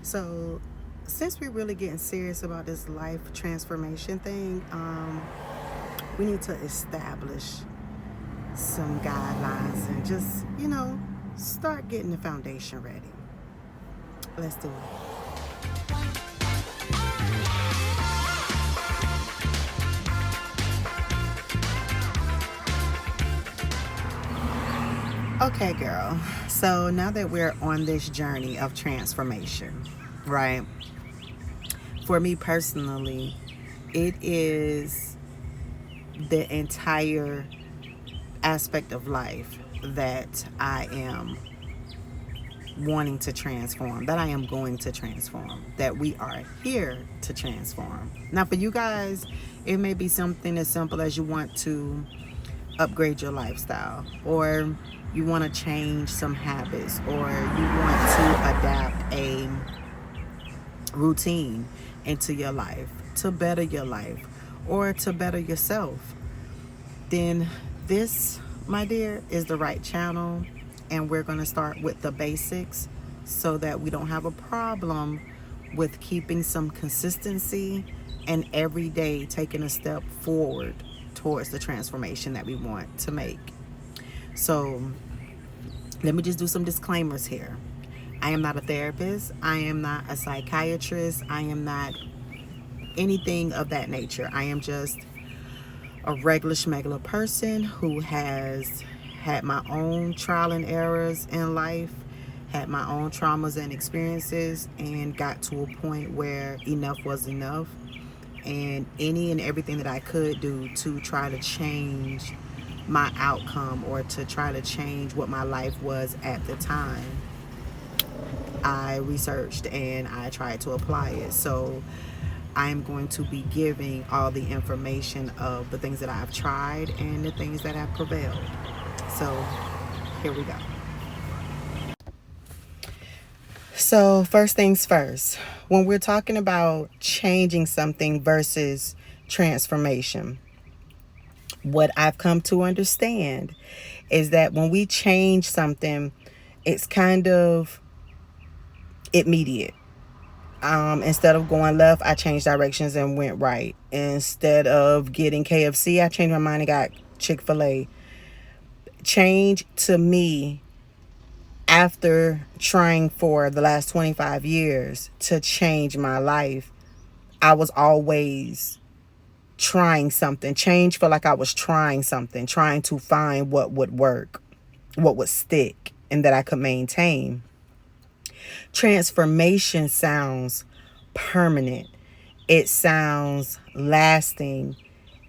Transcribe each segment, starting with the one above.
So, since we're really getting serious about this life transformation thing, we need to establish some guidelines and just, start getting the foundation ready. Let's do it. Okay, girl. So, now that we're on this journey of transformation, right? For me personally, it is the entire aspect of life that I am wanting to transform, that I am going to transform, that we are here to transform. Now, for you guys, it may be something as simple as you want to upgrade your lifestyle, or you want to change some habits, or you want to adapt a routine into your life to better your life or to better yourself. Then this, my dear, is the right channel. And we're going to start with the basics so that we don't have a problem with keeping some consistency and every day taking a step forward towards the transformation that we want to make. So let me just do some disclaimers here. I am not a therapist. I am not a psychiatrist. I am not anything of that nature. I am just a regular schmegular person who has had my own trial and errors in life, had my own traumas and experiences, and got to a point where enough was enough. And any and everything that I could do to try to change my outcome or to try to change what my life was at the time, I researched and I tried to apply it. So I am going to be giving all the information of the things that I've tried and the things that have prevailed. So here we go. So first things first, when we're talking about changing something versus transformation, what I've come to understand is that when we change something, it's kind of immediate. Instead of going left, I changed directions and went right. Instead of getting KFC, I changed my mind and got Chick-fil-A. Change to me, after trying for the last 25 years to change my life, I was always trying something. Change felt like I was trying something, trying to find what would work, what would stick, and that I could maintain. Transformation sounds permanent. It sounds lasting.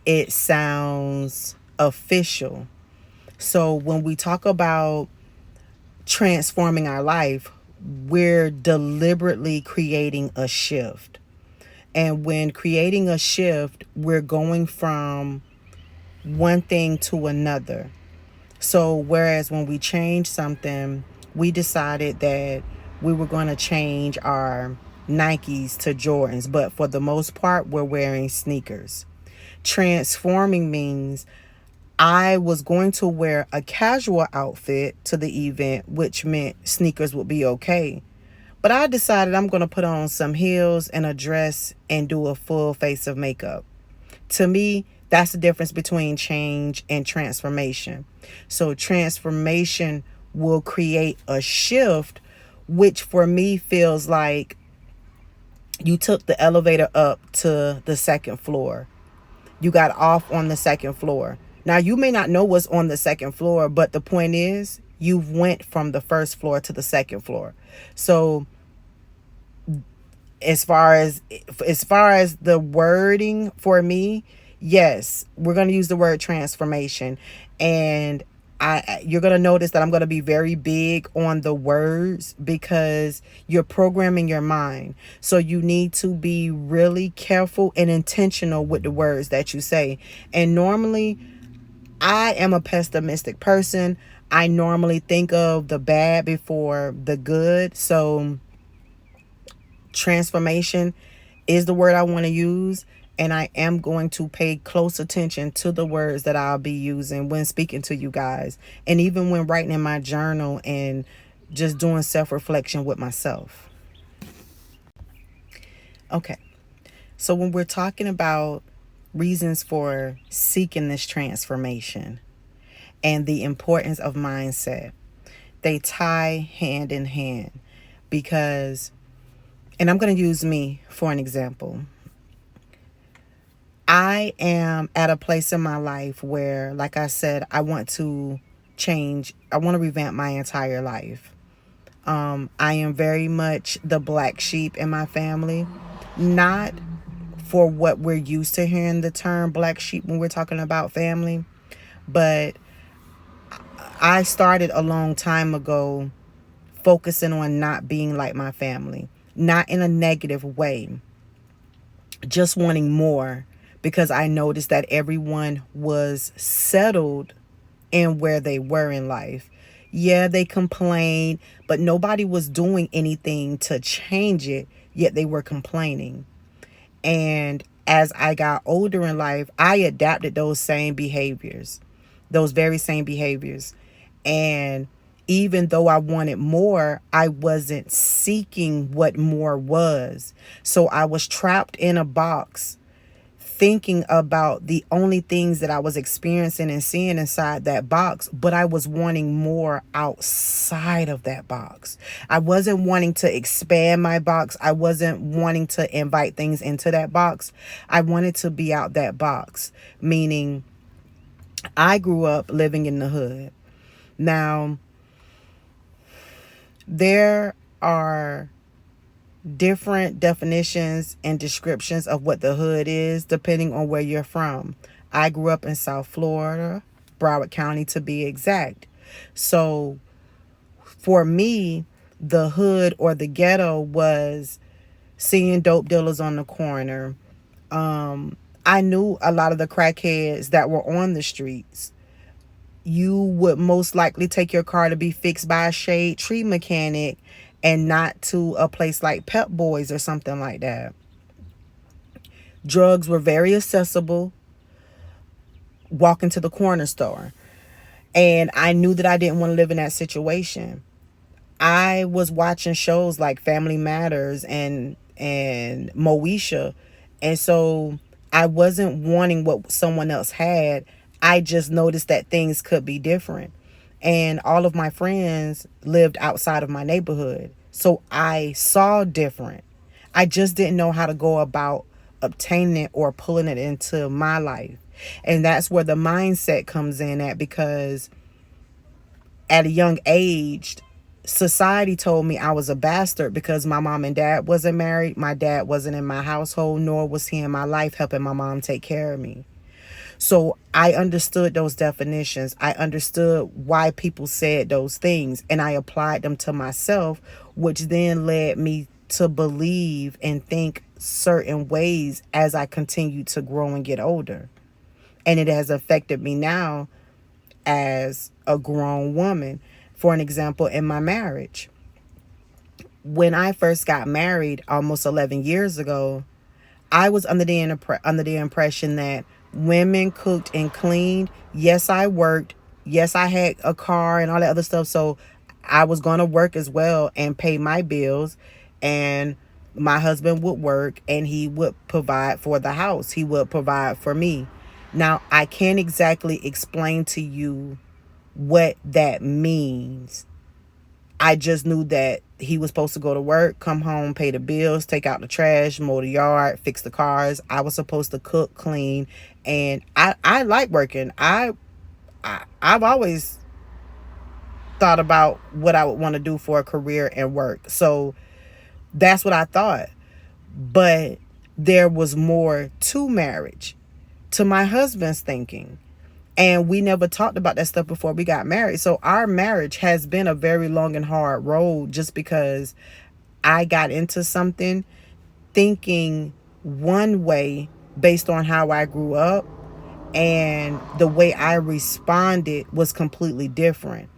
It sounds official. So when we talk about transforming our life, we're deliberately creating a shift. And when creating a shift, we're going from one thing to another. So whereas when we change something, we decided that we were going to change our Nikes to Jordans, but for the most part, we're wearing sneakers. Transforming means I was going to wear a casual outfit to the event, which meant sneakers would be okay. But I decided I'm going to put on some heels and a dress and do a full face of makeup. To me, that's the difference between change and transformation. So transformation will create a shift, which for me feels like you took the elevator up to the second floor. You got off on the second floor. Now, you may not know what's on the second floor, but the point is you went from the first floor to the second floor. So as far as the wording for me, yes, we're going to use the word transformation, and you're going to notice that I'm going to be very big on the words because you're programming your mind. So you need to be really careful and intentional with the words that you say. And normally, I am a pessimistic person. I normally think of the bad before the good. So transformation is the word I want to use. And I am going to pay close attention to the words that I'll be using when speaking to you guys. And even when writing in my journal and just doing self-reflection with myself. Okay. So when we're talking about reasons for seeking this transformation and the importance of mindset, they tie hand in hand because, and I'm going to use me for an example. I am at a place in my life where, like I said, I want to change. I want to revamp my entire life. I am very much the black sheep in my family, not for what we're used to hearing the term black sheep when we're talking about family, but I started a long time ago focusing on not being like my family, not in a negative way, just wanting more because I noticed that everyone was settled in where they were in life. Yeah, they complained, but nobody was doing anything to change it, yet they were complaining. And as I got older in life, I adapted those very same behaviors. And even though I wanted more, I wasn't seeking what more was. So I was trapped in a box thinking about the only things that I was experiencing and seeing inside that box, but I was wanting more outside of that box. I wasn't wanting to expand my box. I wasn't wanting to invite things into that box. I wanted to be out that box, meaning I grew up living in the hood. Now, there are different definitions and descriptions of what the hood is depending on where you're from. I grew up in South Florida, Broward County to be exact. So for me, the hood or the ghetto was seeing dope dealers on the corner. I knew a lot of the crackheads that were on the streets. You would most likely take your car to be fixed by a shade tree mechanic and not to a place like Pep Boys or something like that. Drugs were very accessible. Walk into the corner store. And I knew that I didn't want to live in that situation. I was watching shows like Family Matters and Moesha. And so I wasn't wanting what someone else had. I just noticed that things could be different. And all of my friends lived outside of my neighborhood. So I saw different. I just didn't know how to go about obtaining it or pulling it into my life. And that's where the mindset comes in at, because at a young age, society told me I was a bastard because my mom and dad wasn't married. My dad wasn't in my household, nor was he in my life helping my mom take care of me. So I understood those definitions. I understood why people said those things, and I applied them to myself, which then led me to believe and think certain ways as I continued to grow and get older. And it has affected me now as a grown woman. For an example, in my marriage, when I first got married almost 11 years ago, I was under the impression that women cooked and cleaned. Yes, I worked. Yes, I had a car and all that other stuff. So I was going to work as well and pay my bills. And my husband would work and he would provide for the house. He would provide for me. Now, I can't exactly explain to you what that means. I just knew that he was supposed to go to work, come home, pay the bills, take out the trash, mow the yard, fix the cars. I was supposed to cook, clean, and I like working. I've always thought about what I would want to do for a career and work. So that's what I thought. But there was more to marriage, to my husband's thinking. And we never talked about that stuff before we got married. So our marriage has been a very long and hard road, just because I got into something thinking one way based on how I grew up, and the way I responded was completely different.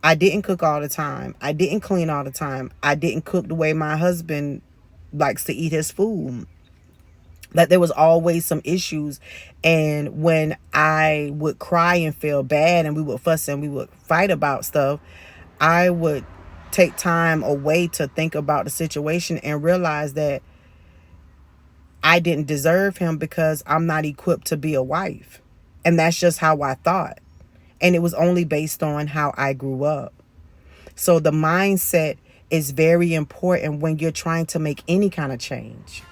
I didn't cook all the time. I didn't clean all the time. I didn't cook the way my husband likes to eat his food. Like, there was always some issues. And when I would cry and feel bad and we would fuss and we would fight about stuff, I would take time away to think about the situation and realize that I didn't deserve him because I'm not equipped to be a wife. And that's just how I thought. And it was only based on how I grew up. So the mindset is very important when you're trying to make any kind of change.